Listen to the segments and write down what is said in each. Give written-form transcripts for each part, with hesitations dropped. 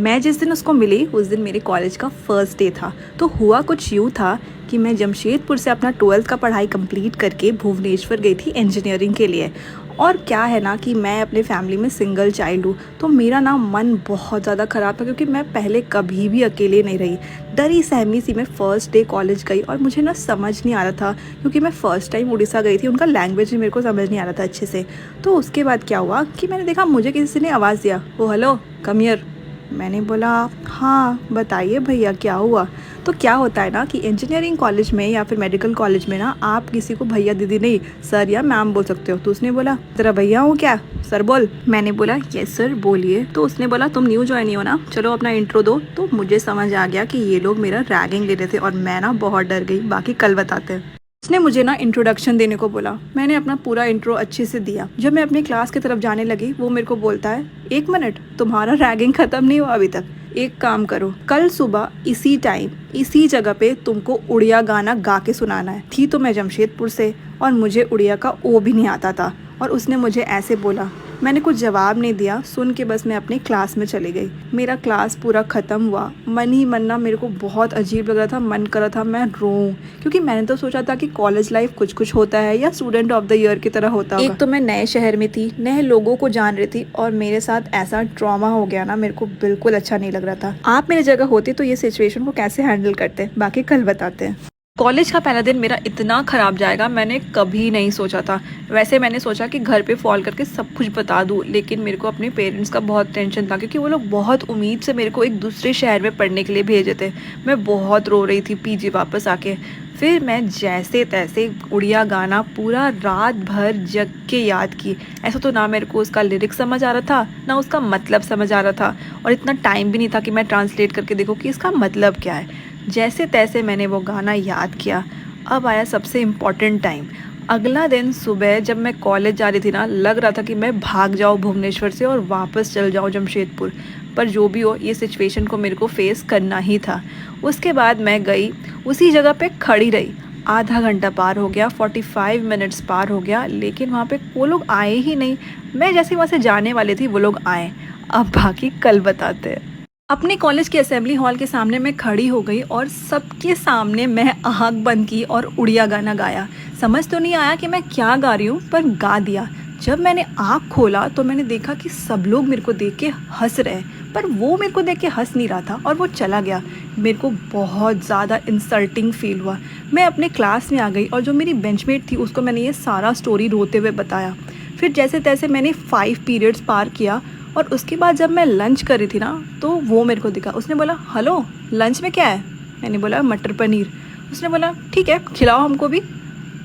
मैं जिस दिन उसको मिली उस दिन मेरे कॉलेज का फर्स्ट डे था। तो हुआ कुछ यूँ था कि मैं जमशेदपुर से अपना 12th का पढ़ाई कंप्लीट करके भुवनेश्वर गई थी इंजीनियरिंग के लिए। और क्या है ना कि मैं अपने फैमिली में सिंगल चाइल्ड हूँ, तो मेरा ना मन बहुत ज़्यादा ख़राब था क्योंकि मैं पहले कभी भी अकेले नहीं रही। डरी सहमी सी मैं फ़र्स्ट डे कॉलेज गई और मुझे ना समझ नहीं आ रहा था क्योंकि मैं फ़र्स्ट टाइम उड़ीसा गई थी, उनका लैंग्वेज भी मेरे को समझ नहीं आ रहा था अच्छे से। तो उसके बाद क्या हुआ कि मैंने देखा मुझे किसी ने आवाज़ दिया, ओ हेलो कम हियर। मैंने बोला हाँ बताइए भैया क्या हुआ। तो क्या होता है ना कि इंजीनियरिंग कॉलेज में या फिर मेडिकल कॉलेज में ना आप किसी को भैया दीदी नहीं सर या मैम बोल सकते हो। तो उसने बोला तेरा भैया हूँ क्या, सर बोल। मैंने बोला यस सर बोलिए। तो उसने बोला तुम न्यू ज्वाइन हो ना, चलो अपना इंट्रो दो। तो मुझे समझ आ गया कि ये लोग मेरा रैगिंग ले रहे थे और मैं ना बहुत डर गई। बाकी कल बताते हैं। उसने मुझे ना इंट्रोडक्शन देने को बोला। मैंने अपना पूरा इंट्रो अच्छे से दिया। जब मैं अपनी क्लास की तरफ जाने लगी वो मेरे को बोलता है 1 मिनट, तुम्हारा रैगिंग ख़त्म नहीं हुआ अभी तक। एक काम करो, कल सुबह इसी टाइम इसी जगह पे तुमको उड़िया गाना गा के सुनाना है। थी तो मैं जमशेदपुर से और मुझे उड़िया का ओ भी नहीं आता था और उसने मुझे ऐसे बोला। मैंने कुछ जवाब नहीं दिया, सुन के बस मैं अपनी क्लास में चली गई। मेरा क्लास पूरा ख़त्म हुआ। मन ही मन ना मेरे को बहुत अजीब लग रहा था, मन कर रहा था मैं रोऊं क्योंकि मैंने तो सोचा था कि कॉलेज लाइफ कुछ कुछ होता है या स्टूडेंट ऑफ द ईयर की तरह होता होगा। एक तो मैं नए शहर में थी, नए लोगों को जान रही थी और मेरे साथ ऐसा ट्रॉमा हो गया ना, मेरे को बिल्कुल अच्छा नहीं लग रहा था। आप मेरी जगह होती तो ये सिचुएशन को कैसे हैंडल करते, बाकी कल बताते हैं। कॉलेज का पहला दिन मेरा इतना ख़राब जाएगा मैंने कभी नहीं सोचा था। वैसे मैंने सोचा कि घर पे कॉल करके सब कुछ बता दूँ, लेकिन मेरे को अपने पेरेंट्स का बहुत टेंशन था क्योंकि वो लोग बहुत उम्मीद से मेरे को एक दूसरे शहर में पढ़ने के लिए भेजे थे। मैं बहुत रो रही थी पीजी वापस आके। फिर मैं जैसे तैसे उड़िया गाना पूरा रात भर जग के याद की। ऐसा तो ना मेरे को उसका लिरिक्स समझ आ रहा था ना उसका मतलब समझ आ रहा था, और इतना टाइम भी नहीं था कि मैं ट्रांसलेट करके देखूँ कि इसका मतलब क्या है। जैसे तैसे मैंने वो गाना याद किया। अब आया सबसे इम्पॉर्टेंट टाइम। अगला दिन सुबह जब मैं कॉलेज जा रही थी ना, लग रहा था कि मैं भाग जाऊँ भुवनेश्वर से और वापस चल जाऊँ जमशेदपुर, पर जो भी हो ये सिचुएशन को मेरे को फेस करना ही था। उसके बाद मैं गई, उसी जगह पे खड़ी रही। आधा घंटा पार हो गया, 45 मिनट्स पार हो गया, लेकिन वहाँ पे वो लोग आए ही नहीं। मैं जैसे वहाँ से जाने वाली थी वो लोग आए। अब बाकी कल बताते हैं। अपने कॉलेज के असेंबली हॉल के सामने मैं खड़ी हो गई और सबके सामने मैं आँख बंद की और उड़िया गाना गाया। समझ तो नहीं आया कि मैं क्या गा रही हूँ, पर गा दिया। जब मैंने आँख खोला तो मैंने देखा कि सब लोग मेरे को देख के हंस रहे, पर वो मेरे को देख के हंस नहीं रहा था और वो चला गया। मेरे को बहुत ज़्यादा इंसल्टिंग फील हुआ। मैं अपने क्लास में आ गई और जो मेरी बेंचमेट थी उसको मैंने ये सारा स्टोरी रोते हुए बताया। फिर जैसे तैसे मैंने 5 पीरियड्स पार किया और उसके बाद जब मैं लंच कर रही थी ना तो वो मेरे को दिखा। उसने बोला हेलो लंच में क्या है। मैंने बोला मटर पनीर। उसने बोला ठीक है खिलाओ हमको भी।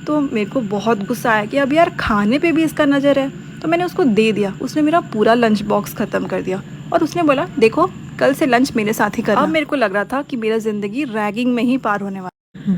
तो मेरे को बहुत गुस्सा आया कि अब यार खाने पे भी इसका नज़र है, तो मैंने उसको दे दिया। उसने मेरा पूरा लंच बॉक्स ख़त्म कर दिया और उसने बोला देखो कल से लंच मेरे साथ ही करना। अब मेरे को लग रहा था कि मेरा ज़िंदगी रैगिंग में ही पार होने वाला।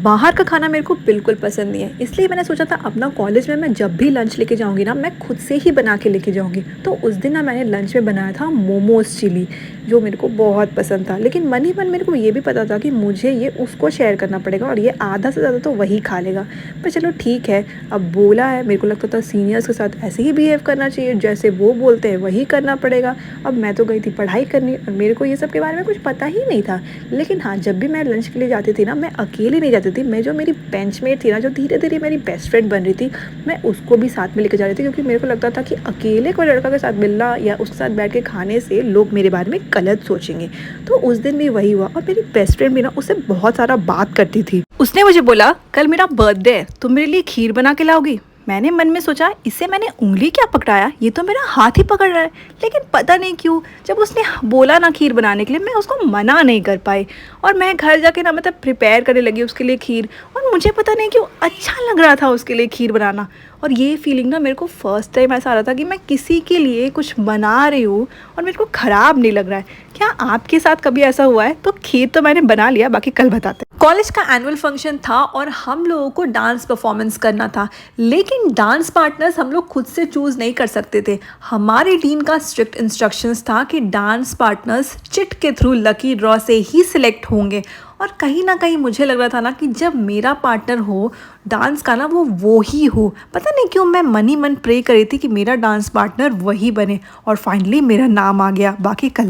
बाहर का खाना मेरे को बिल्कुल पसंद नहीं है, इसलिए मैंने सोचा था अपना कॉलेज में मैं जब भी लंच लेके जाऊंगी ना मैं खुद से ही बना के लेके जाऊंगी। तो उस दिन ना मैंने लंच में बनाया था मोमोज चिली, जो मेरे को बहुत पसंद था। लेकिन मन ही मन मेरे को ये भी पता था कि मुझे ये उसको शेयर करना पड़ेगा और ये आधा से ज़्यादा तो वही खा लेगा। पर चलो ठीक है, अब बोला है, मेरे को लगता था सीनियर्स के साथ ऐसे ही बिहेव करना चाहिए, जैसे वो बोलते हैं वही करना पड़ेगा। अब मैं तो गई थी पढ़ाई करने और मेरे को ये सब के बारे में कुछ पता ही नहीं था। लेकिन हाँ, जब भी मैं लंच के लिए जाती थी ना मैं अकेले नहीं जाती थी, मैं जो मेरी बेंचमेट थी ना, जो धीरे धीरे मेरी बेस्ट फ्रेंड बन रही थी, मैं उसको भी साथ में लेकर जा रही थी क्योंकि मेरे को लगता था कि अकेले कोई लड़का के साथ मिलना या उसके साथ बैठ के खाने से लोग मेरे बारे में गलत सोचेंगे। तो उस दिन भी वही हुआ और मेरी बेस्ट फ्रेंड भी ना उससे बहुत सारा बात करती थी। उसने मुझे बोला कल मेरा बर्थडे है, तुम मेरे लिए खीर बना के लाओगी। मैंने मन में सोचा इससे मैंने उंगली क्या पकड़ाया, ये तो मेरा हाथ ही पकड़ रहा है। लेकिन पता नहीं क्यों जब उसने बोला ना खीर बनाने के लिए, मैं उसको मना नहीं कर पाई और मैं घर जाके ना मतलब प्रिपेयर करने लगी उसके लिए खीर। और मुझे पता नहीं क्यों अच्छा लग रहा था उसके लिए खीर बनाना। और ये फीलिंग ना मेरे को फर्स्ट टाइम ऐसा आ रहा था कि मैं किसी के लिए कुछ बना रही हूँ और मेरे को ख़राब नहीं लग रहा है। क्या आपके साथ कभी ऐसा हुआ है? तो खीर तो मैंने बना लिया, बाकी कल बताते हैं। कॉलेज का एनुअल फंक्शन था और हम लोगों को डांस परफॉर्मेंस करना था, लेकिन डांस पार्टनर्स हम लोग खुद से चूज़ नहीं कर सकते थे। हमारी टीम का स्ट्रिक्ट इंस्ट्रक्शंस था कि डांस पार्टनर्स चिट के थ्रू लकी ड्रॉ से ही सिलेक्ट होंगे। और कहीं ना कहीं मुझे लग रहा था ना कि जब मेरा पार्टनर हो डांस का ना वो ही हो। पता नहीं क्यों मैं मन ही मन प्रे कर रही थी कि मेरा डांस पार्टनर वही बने और फाइनली मेरा नाम आ गया। बाकी कल